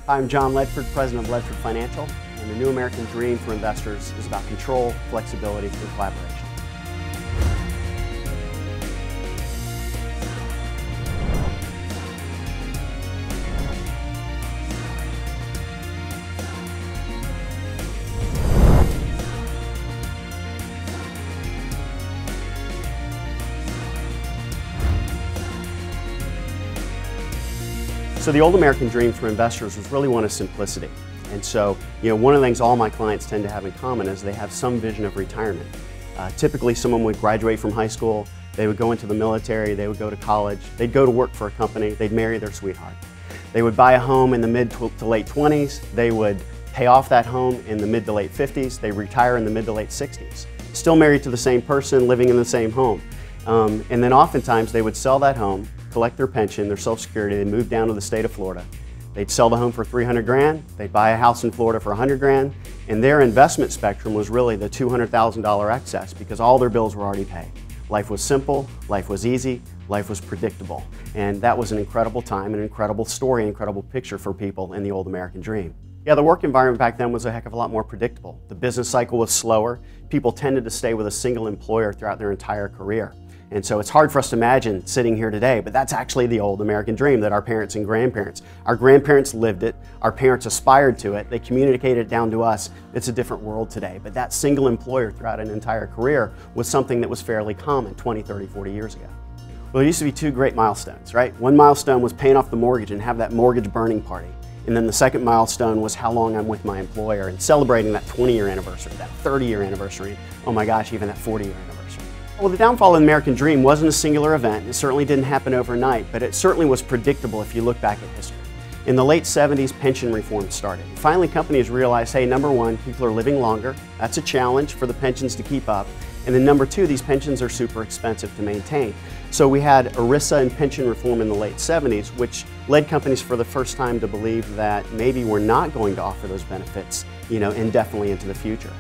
I'm John Ledford, President of Ledford Financial, and the new American dream for investors is about control, flexibility, and collaboration. So the old American dream for investors was really one of simplicity. And so, one of the things all my clients tend to have in common is they have some vision of retirement. Typically someone would graduate from high school, they would go into the military, they would go to college, they'd go to work for a company, they'd marry their sweetheart. They would buy a home in the mid to late 20s, they would pay off that home in the mid to late 50s, they retire in the mid to late 60s. Still married to the same person, living in the same home. And then oftentimes they would sell that home, collect their pension, their Social Security, they'd move down to the state of Florida. They'd sell the home for $300 grand, they'd buy a house in Florida for $100 grand, and their investment spectrum was really the $200,000 excess because all their bills were already paid. Life was simple, life was easy, life was predictable. And that was an incredible time, an incredible story, an incredible picture for people in the old American dream. Yeah, the work environment back then was a heck of a lot more predictable. The business cycle was slower. People tended to stay with a single employer throughout their entire career. And so it's hard for us to imagine sitting here today, but that's actually the old American dream that our parents and grandparents, our grandparents lived it, our parents aspired to it, they communicated it down to us. It's a different world today, but that single employer throughout an entire career was something that was fairly common 20, 30, 40 years ago. Well, there used to be two great milestones, right? One milestone was paying off the mortgage and have that mortgage burning party. And then the second milestone was how long I'm with my employer and celebrating that 20-year anniversary, that 30-year anniversary, and oh my gosh, even that 40-year anniversary. Well, the downfall of the American dream wasn't a singular event. It certainly didn't happen overnight, but it certainly was predictable if you look back at history. In the late 70s, pension reform started. And finally, companies realized, hey, number one, people are living longer. That's a challenge for the pensions to keep up. And then number two, these pensions are super expensive to maintain. So we had ERISA and pension reform in the late 70s, which led companies for the first time to believe that maybe we're not going to offer those benefits, indefinitely into the future.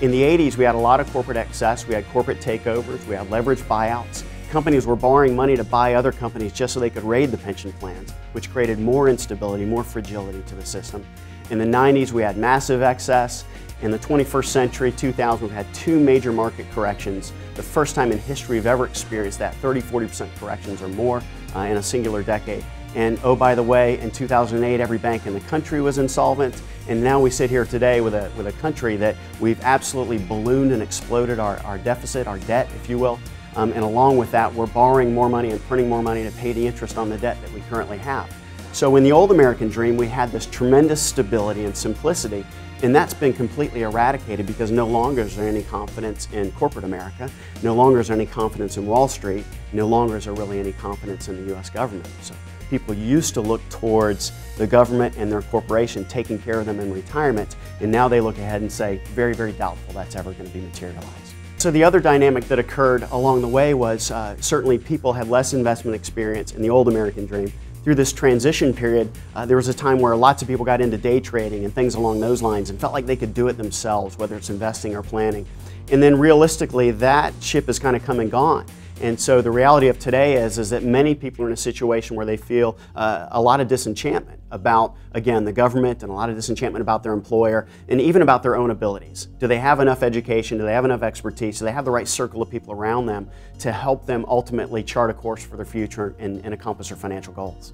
In the 80s, we had a lot of corporate excess, we had corporate takeovers, we had leveraged buyouts. Companies were borrowing money to buy other companies just so they could raid the pension plans, which created more instability, more fragility to the system. In the 90s, we had massive excess. In the 21st century, 2000, we've had two major market corrections. The first time in history we've ever experienced that, 30–40% corrections or more in a singular decade. And oh, by the way, in 2008, every bank in the country was insolvent. And now we sit here today with a country that we've absolutely ballooned and exploded our deficit, our debt, if you will. And along with that, we're borrowing more money and printing more money to pay the interest on the debt that we currently have. So in the old American dream, we had this tremendous stability and simplicity, and that's been completely eradicated because no longer is there any confidence in corporate America, no longer is there any confidence in Wall Street, no longer is there really any confidence in the U.S. government. So people used to look towards the government and their corporation taking care of them in retirement, and now they look ahead and say, very, very doubtful that's ever going to be materialized. So the other dynamic that occurred along the way was certainly people had less investment experience in the old American dream. Through this transition period, there was a time where lots of people got into day trading and things along those lines and felt like they could do it themselves, whether it's investing or planning. And then realistically, that ship has kind of come and gone. And so the reality of today is that many people are in a situation where they feel a lot of disenchantment about, again, the government, and a lot of disenchantment about their employer, and even about their own abilities. Do they have enough education? Do they have enough expertise? Do they have the right circle of people around them to help them ultimately chart a course for their future and accomplish their financial goals?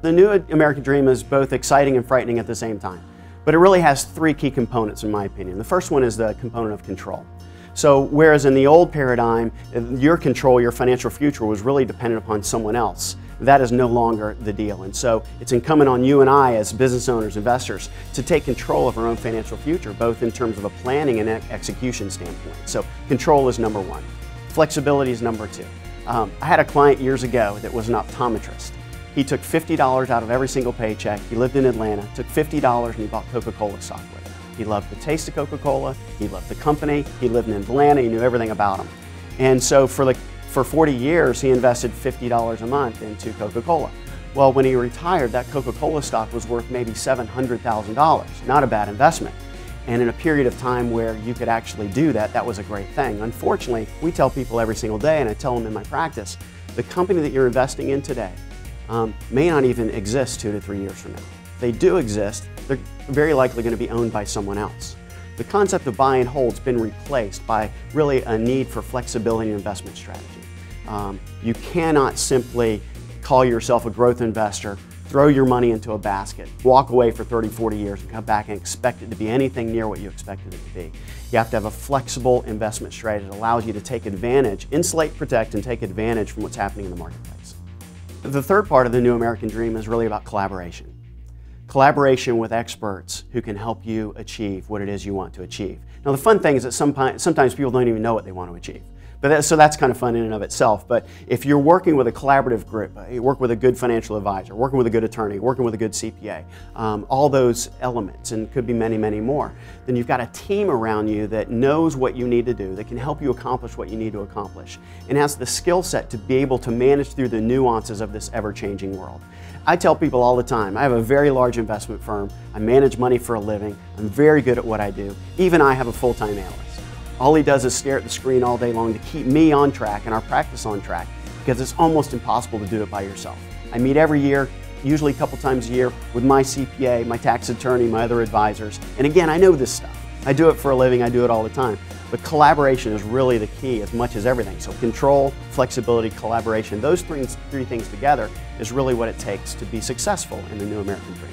The new American dream is both exciting and frightening at the same time, but it really has three key components in my opinion. The first one is the component of control. So whereas in the old paradigm, your control, your financial future was really dependent upon someone else, that is no longer the deal. And so it's incumbent on you and I as business owners, investors, to take control of our own financial future, both in terms of a planning and execution standpoint. So control is number one. Flexibility is number two. I had a client years ago that was an optometrist. He took $50 out of every single paycheck. He lived in Atlanta, took $50 and he bought Coca-Cola stock with it. He loved the taste of Coca-Cola, he loved the company, he lived in Atlanta, he knew everything about them. And so for 40 years, he invested $50 a month into Coca-Cola. Well, when he retired, that Coca-Cola stock was worth maybe $700,000. Not a bad investment. And in a period of time where you could actually do that, that was a great thing. Unfortunately, we tell people every single day, and I tell them in my practice, the company that you're investing in today may not even exist 2 to 3 years from now. they do exist, they're very likely going to be owned by someone else. The concept of buy and hold has been replaced by really a need for flexibility in investment strategy. You cannot simply call yourself a growth investor, throw your money into a basket, walk away for 30, 40 years and come back and expect it to be anything near what you expected it to be. You have to have a flexible investment strategy that allows you to take advantage, insulate, protect, and take advantage from what's happening in the marketplace. The third part of the New American Dream is really about collaboration. Collaboration with experts who can help you achieve what it is you want to achieve. Now the fun thing is that sometimes people don't even know what they want to achieve. So that's kind of fun in and of itself. But if you're working with a collaborative group, you work with a good financial advisor, working with a good attorney, working with a good CPA, all those elements, and could be many, many more, then you've got a team around you that knows what you need to do, that can help you accomplish what you need to accomplish, and has the skill set to be able to manage through the nuances of this ever-changing world. I tell people all the time, I have a very large investment firm, I manage money for a living, I'm very good at what I do, even I have a full-time analyst. All he does is stare at the screen all day long to keep me on track and our practice on track, because it's almost impossible to do it by yourself. I meet every year, usually a couple times a year, with my CPA, my tax attorney, my other advisors, and again, I know this stuff. I do it for a living, I do it all the time. But collaboration is really the key as much as everything. So control, flexibility, collaboration, those three things together is really what it takes to be successful in the New American Dream.